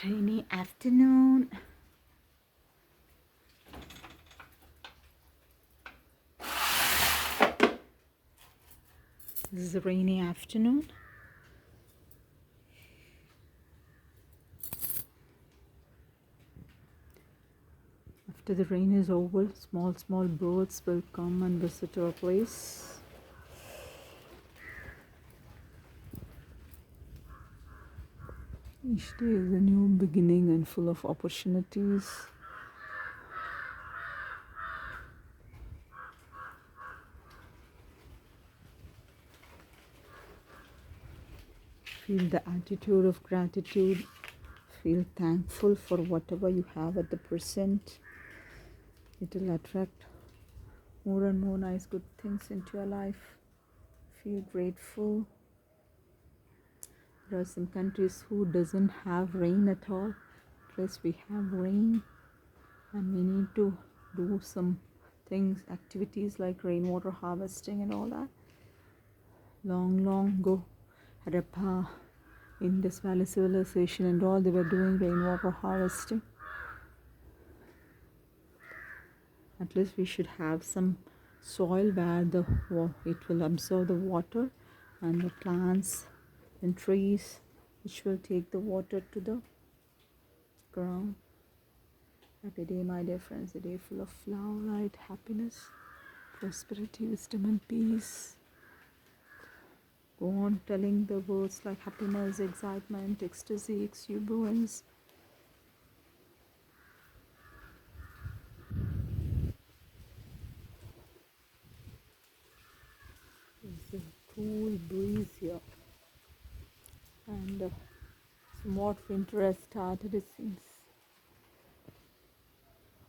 Rainy afternoon. This is a rainy afternoon. After the rain is over, small birds will come and visit our place. Each day is a new beginning and full of opportunities. Feel the attitude of gratitude. Feel thankful for whatever you have at the present. It will attract more and more nice good things into your life. Feel grateful. There are some countries who doesn't have rain at all. Plus we have rain, and we need to do some things, activities like rainwater harvesting and all that. Long ago, Harappa, Indus Valley civilization and all, they were doing rainwater harvesting. At least we should have some soil where it will absorb the water, and the plants and trees which will take the water to the ground. Happy day, my dear friends, a day full of love, light, happiness, prosperity, wisdom and peace. Go on telling the words like happiness, excitement, ecstasy, exuberance. There's a cool breeze here, and somewhat winter has started, it seems.